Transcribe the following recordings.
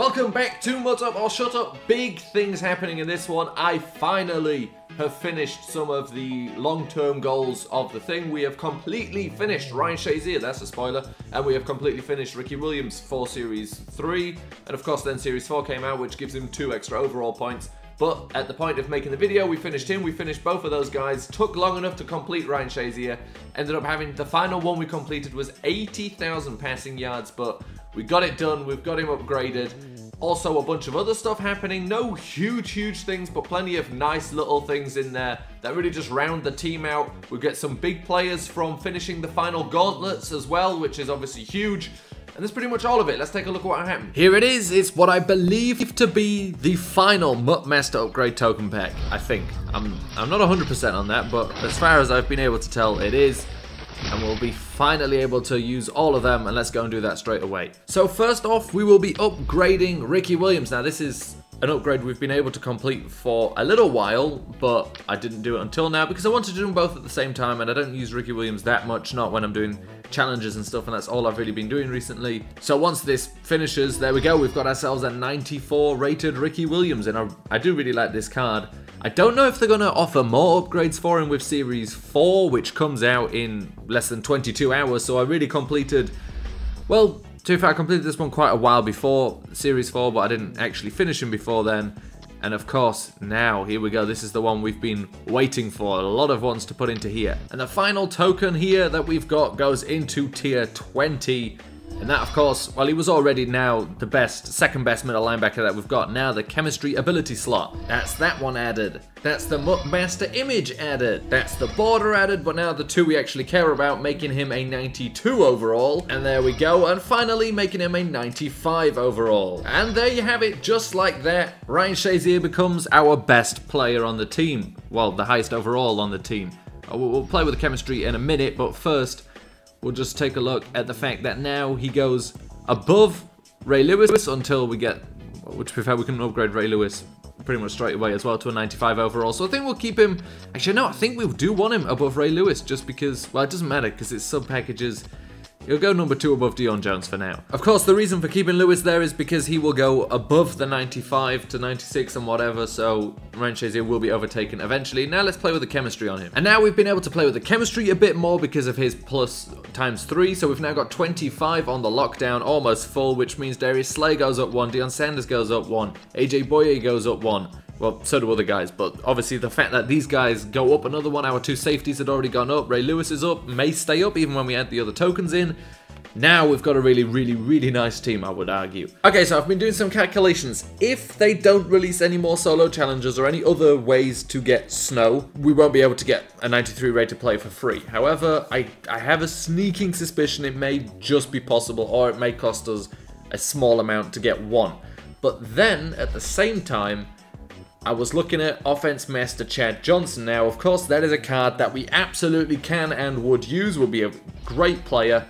Welcome back to MUT Up or Shut Up. Big things happening in this one. I finally have finished some of the long-term goals of the thing. We have completely finished Ryan Shazier, that's a spoiler, and we have completely finished Ricky Williams for Series 3, and of course then Series 4 came out, which gives him 2 extra overall points. But at the point of making the video, we finished him, we finished both of those guys, took long enough to complete Ryan Shazier, ended up having, the final one we completed was 80,000 passing yards, but we got it done, we've got him upgraded. Also a bunch of other stuff happening, no huge things, but plenty of nice little things in there that really just round the team out. We get some big players from finishing the final gauntlets as well, which is obviously huge. And that's pretty much all of it. Let's take a look at what happened. Here it is. It's what I believe to be the final MUT Master Upgrade Token Pack, I think. I'm not 100% on that, but as far as I've been able to tell, it is. And we'll be finally able to use all of them, and let's go and do that straight away. So first off, we will be upgrading Ricky Williams. Now this is an upgrade we've been able to complete for a little while, but I didn't do it until now because I wanted to do them both at the same time, and I don't use Ricky Williams that much, not when I'm doing challenges and stuff, and that's all I've really been doing recently. So once this finishes, there we go, we've got ourselves a 94 rated Ricky Williams, and I do really like this card. I don't know if they're going to offer more upgrades for him with Series 4, which comes out in less than 22 hours, so I really completed, well, to be fair, I completed this one quite a while before Series 4, but I didn't actually finish him before then. And of course, now, here we go, this is the one we've been waiting for, a lot of ones to put into here. And the final token here that we've got goes into tier 20. And that, of course, well, he was already now the best, second best middle linebacker that we've got. Now the chemistry ability slot. That's that one added. That's the MUT Master image added. That's the border added, but now the two we actually care about, making him a 92 overall. And there we go. And finally making him a 95 overall. And there you have it, just like that. Ryan Shazier becomes our best player on the team. Well, the highest overall on the team. We'll play with the chemistry in a minute, but first, we'll just take a look at the fact that now he goes above Ray Lewis until we get, which to be fair, we can upgrade Ray Lewis pretty much straight away as well to a 95 overall. So I think we'll keep him, actually no, I think we do want him above Ray Lewis just because, well, it doesn't matter because it's sub packages. He'll go number 2 above Deion Jones for now. Of course, the reason for keeping Lewis there is because he will go above the 95 to 96 and whatever, so Ryan Shazier will be overtaken eventually. Now let's play with the chemistry on him. And now we've been able to play with the chemistry a bit more because of his plus ×3, so we've now got 25 on the lockdown, almost full, which means Darius Slay goes up 1, Deion Sanders goes up 1, AJ Boye goes up 1. Well, so do other guys, but obviously the fact that these guys go up another one, our 2 safeties had already gone up, Ray Lewis is up, may stay up even when we add the other tokens in. Now we've got a really nice team, I would argue. Okay, so I've been doing some calculations. If they don't release any more solo challenges or any other ways to get snow, we won't be able to get a 93 rated play for free. However, I have a sneaking suspicion it may just be possible, or it may cost us a small amount to get one. But then, at the same time, I was looking at Offense Master Chad Johnson. Now, of course, that is a card that we absolutely can and would use, would be a great player.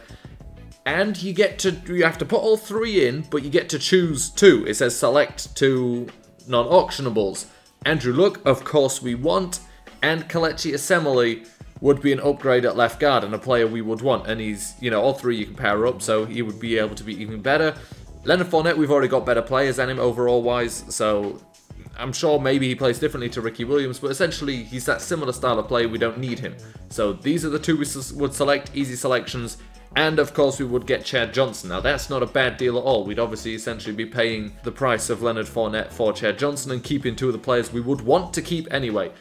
And you have to put all 3 in, but you get to choose 2. It says select 2 non-auctionables. Andrew Luck, of course we want, and Kelechi Assembly would be an upgrade at left guard and a player we would want. And he's, you know, all 3 you can power up, so he would be able to be even better. Leonard Fournette, we've already got better players than him overall-wise, so I'm sure maybe he plays differently to Ricky Williams, but essentially he's that similar style of play, we don't need him. So these are the 2 we would select, easy selections. And of course we would get Chad Johnson. Now that's not a bad deal at all. We'd obviously essentially be paying the price of Leonard Fournette for Chad Johnson and keeping 2 of the players we would want to keep anyway.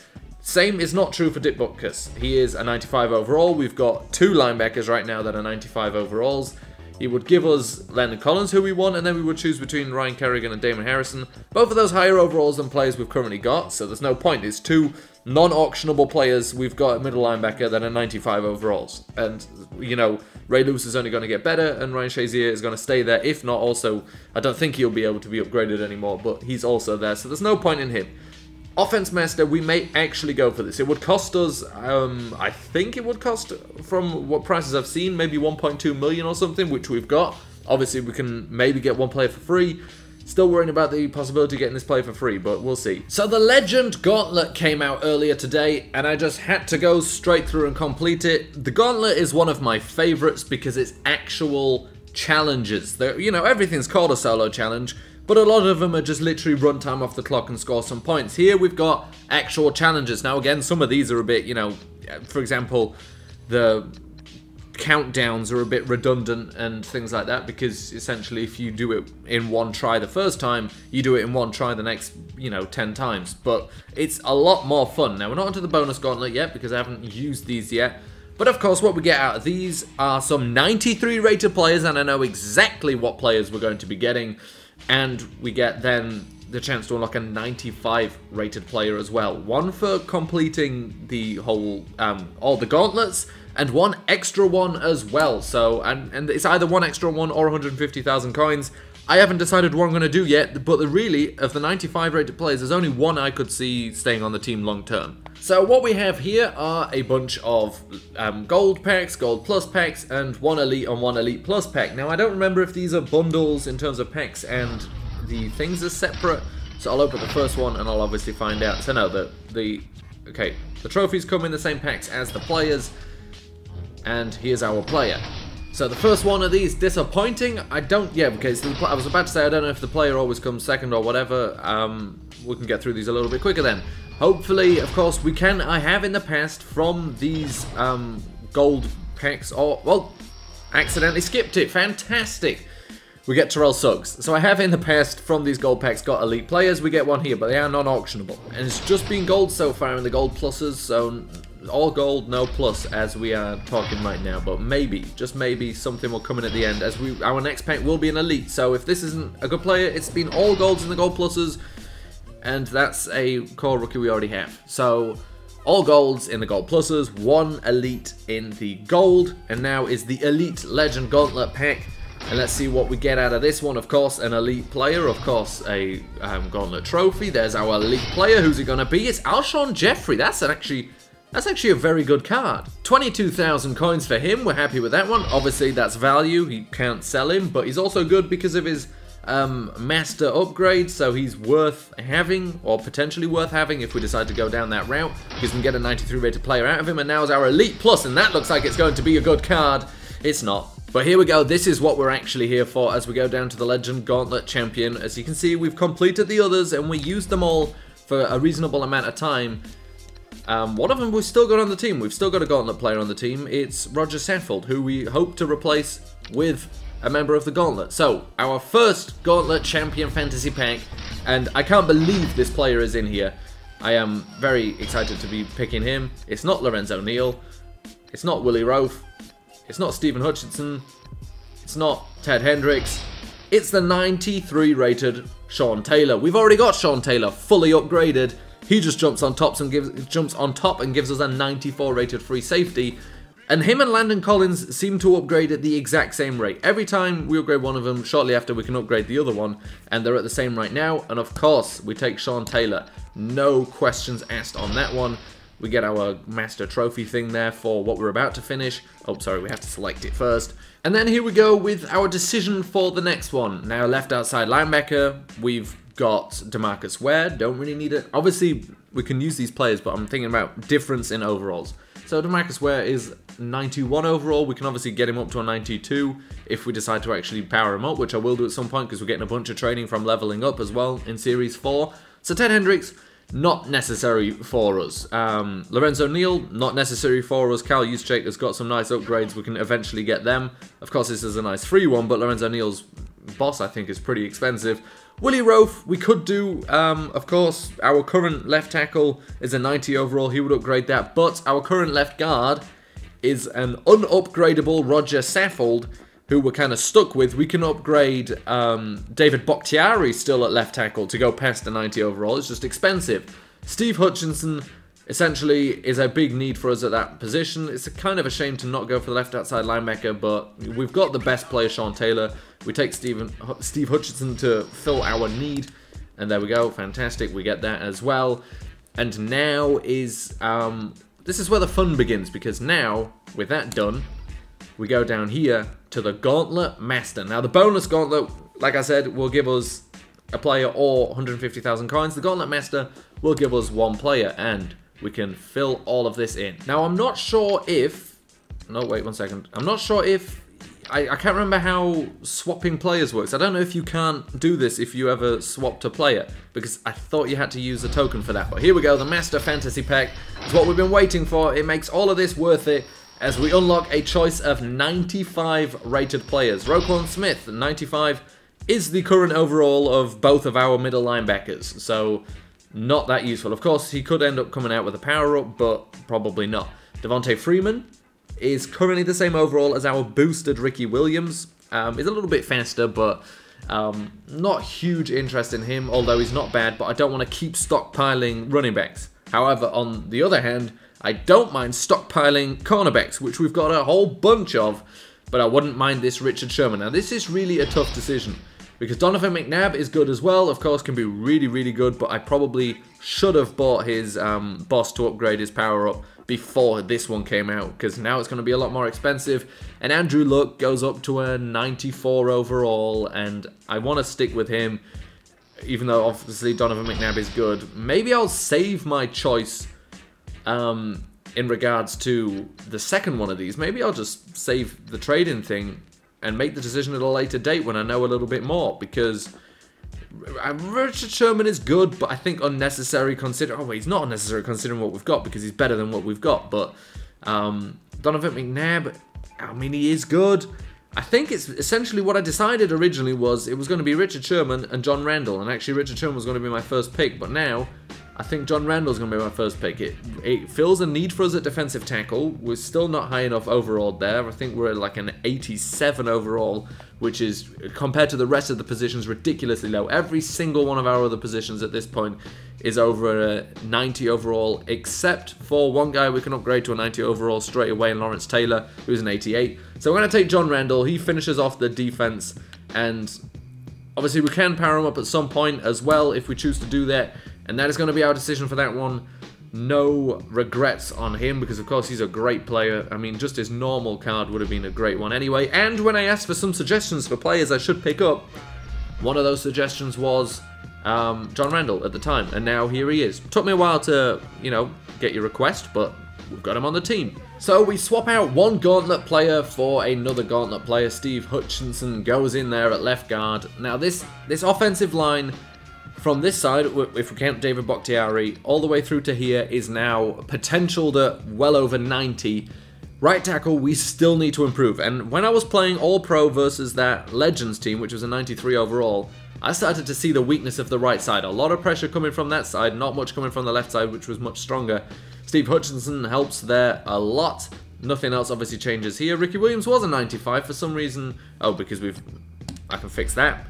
Same is not true for Dick Butkus. He is a 95 overall. We've got 2 linebackers right now that are 95 overalls. He would give us Landon Collins, who we want, and then we would choose between Ryan Kerrigan and Damon Harrison. Both of those higher overalls than players we've currently got, so there's no point. It's 2 non-auctionable players we've got at middle linebacker that are 95 overalls. And, you know, Ray Lewis is only going to get better, and Ryan Shazier is going to stay there. If not, also, I don't think he'll be able to be upgraded anymore, but he's also there, so there's no point in him. Offense Master, we may actually go for this. It would cost us, I think it would cost, from what prices I've seen, maybe 1.2 million or something, which we've got. Obviously, we can maybe get 1 player for free. Still worrying about the possibility of getting this play for free, but we'll see. So the Legend Gauntlet came out earlier today, and I just had to go straight through and complete it. The Gauntlet is one of my favorites because it's actual challenges. You know, everything's called a solo challenge, but a lot of them are just literally run time off the clock and score some points. Here we've got actual challenges. Now again, some of these are a bit, you know, for example, the countdowns are a bit redundant and things like that, because essentially if you do it in one try the first time, you do it in one try the next, you know, 10 times. But it's a lot more fun. Now we're not onto the bonus gauntlet yet because I haven't used these yet. But of course what we get out of these are some 93 rated players, and I know exactly what players we're going to be getting. And we get then the chance to unlock a 95 rated player as well. One for completing the whole, all the gauntlets, and one extra one as well. So, and it's either one extra one or 150,000 coins. I haven't decided what I'm going to do yet, but really, of the 95 rated players, there's only one I could see staying on the team long term. So what we have here are a bunch of gold packs, gold plus packs, and one elite and one elite plus pack. Now I don't remember if these are bundles in terms of packs and the things are separate, so I'll open the first one and I'll obviously find out. So no, the trophies come in the same packs as the players. And here's our player. So the first one of these, disappointing. I was about to say I don't know if the player always comes second or whatever. We can get through these a little bit quicker then. Hopefully, of course, we can. I have in the past from these gold packs, or, well, accidentally skipped it. Fantastic. We get Terrell Suggs. So I have in the past from these gold packs got elite players. We get one here, but they are non-auctionable. And it's just been gold so far in the gold pluses, so all gold, no plus as we are talking right now. But maybe, just maybe, something will come in at the end, as our next pack will be an elite. So if this isn't a good player, it's been all golds in the gold pluses, and that's a core rookie we already have. So all golds in the gold pluses, one elite in the gold, and now is the elite legend gauntlet pack. And let's see what we get out of this one. Of course, an elite player. Of course, a gauntlet trophy. There's our elite player. Who's it going to be? It's Alshon Jeffrey. That's actually a very good card. 22,000 coins for him. We're happy with that one. Obviously, that's value. You can't sell him, but he's also good because of his master upgrade. So he's worth having, or potentially worth having, if we decide to go down that route, because we can get a 93 rated player out of him. And now is our elite plus, and that looks like it's going to be a good card. It's not. But here we go, this is what we're actually here for as we go down to the Legend Gauntlet Champion. As you can see, we've completed the others and we used them all for a reasonable amount of time. One of them we've still got on the team. We've still got a Gauntlet player on the team. It's Roger Saffold, who we hope to replace with a member of the Gauntlet. So, our first Gauntlet Champion Fantasy Pack, and I can't believe this player is in here. I am very excited to be picking him. It's not Lorenzo Neal. It's not Willie Roaf. It's not Stephen Hutchinson. It's not Ted Hendricks. It's the 93 rated Sean Taylor. We've already got Sean Taylor fully upgraded. He just jumps on top and gives us a 94 rated free safety. And him and Landon Collins seem to upgrade at the exact same rate. Every time we upgrade one of them, shortly after we can upgrade the other one, and they're at the same right now. And of course, we take Sean Taylor. No questions asked on that one. We get our master trophy thing there for what we're about to finish. Oh, sorry, we have to select it first. And then here we go with our decision for the next one. Now, left outside linebacker, we've got DeMarcus Ware. Don't really need it. Obviously, we can use these players, but I'm thinking about difference in overalls. So DeMarcus Ware is 91 overall. We can obviously get him up to a 92 if we decide to actually power him up, which I will do at some point because we're getting a bunch of training from leveling up as well in Series 4. So Ted Hendricks, not necessary for us. Lorenzo Neal, not necessary for us. Cal Juszczyk has got some nice upgrades. We can eventually get them. Of course, this is a nice free one, but Lorenzo Neal's boss, I think, is pretty expensive. Willie Roaf, we could do, of course, our current left tackle is a 90 overall. He would upgrade that, but our current left guard is an unupgradable Roger Saffold, who we're kind of stuck with. We can upgrade David Bakhtiari still at left tackle to go past the 90 overall. It's just expensive. Steve Hutchinson essentially is a big need for us at that position. It's a kind of a shame to not go for the left outside linebacker, but we've got the best player, Sean Taylor. We take Steve Hutchinson to fill our need, and there we go. Fantastic. We get that as well. And now is this is where the fun begins, because now with that done, we go down here to the Gauntlet Master. Now, the bonus Gauntlet, like I said, will give us a player or 150,000 coins. The Gauntlet Master will give us one player, and we can fill all of this in. Now, I'm not sure if... No, wait one second. I'm not sure if I can't remember how swapping players works. I don't know if you can't do this if you ever swapped a player, because I thought you had to use a token for that. But here we go, the Master Fantasy Pack is what we've been waiting for. It makes all of this worth it as we unlock a choice of 95 rated players. Roquan Smith, 95, is the current overall of both of our middle linebackers, so not that useful. Of course, he could end up coming out with a power-up, but probably not. Devontae Freeman is currently the same overall as our boosted Ricky Williams. He's a little bit faster, but not huge interest in him, although he's not bad, but I don't want to keep stockpiling running backs. However, on the other hand, I don't mind stockpiling cornerbacks, which we've got a whole bunch of, but I wouldn't mind this Richard Sherman. Now, this is really a tough decision, because Donovan McNabb is good as well, of course, can be really, really good, but I probably should have bought his boss to upgrade his power-up before this one came out, because now it's going to be a lot more expensive. And Andrew Luck goes up to a 94 overall, and I want to stick with him, even though obviously Donovan McNabb is good. Maybe I'll save my choice in regards to the second one of these. Maybe I'll just save the trading thing and make the decision at a later date when I know a little bit more, because Richard Sherman is good, but I think unnecessary considering... Oh, wait, he's not unnecessary considering what we've got, because he's better than what we've got, but Donovan McNabb, I mean, he is good. I think it's essentially what I decided originally was it was going to be Richard Sherman and John Randall, and actually Richard Sherman was going to be my first pick, but now I think John Randall's going to be my first pick. It fills a need for us at defensive tackle. We're still not high enough overall there. I think we're at like an 87 overall, which is, compared to the rest of the positions, ridiculously low. Every single one of our other positions at this point is over a 90 overall, except for one guy we can upgrade to a 90 overall straight away, and Lawrence Taylor, who's an 88. So we're going to take John Randall. He finishes off the defense, and obviously we can power him up at some point as well if we choose to do that. And that is going to be our decision for that one. No regrets on him, because of course he's a great player. I mean, just his normal card would have been a great one anyway. And when I asked for some suggestions for players I should pick up, one of those suggestions was John Randall at the time. And now here he is. Took me a while to, you know, get your request, but we've got him on the team. So we swap out one gauntlet player for another gauntlet player. Steve Hutchinson goes in there at left guard. Now this offensive line, from this side, if we count David Bakhtiari, all the way through to here is now potentialed at well over 90. Right tackle, we still need to improve. And when I was playing All-Pro versus that Legends team, which was a 93 overall, I started to see the weakness of the right side. A lot of pressure coming from that side, not much coming from the left side, which was much stronger. Steve Hutchinson helps there a lot. Nothing else obviously changes here. Ricky Williams was a 95 for some reason. Oh, because I can fix that.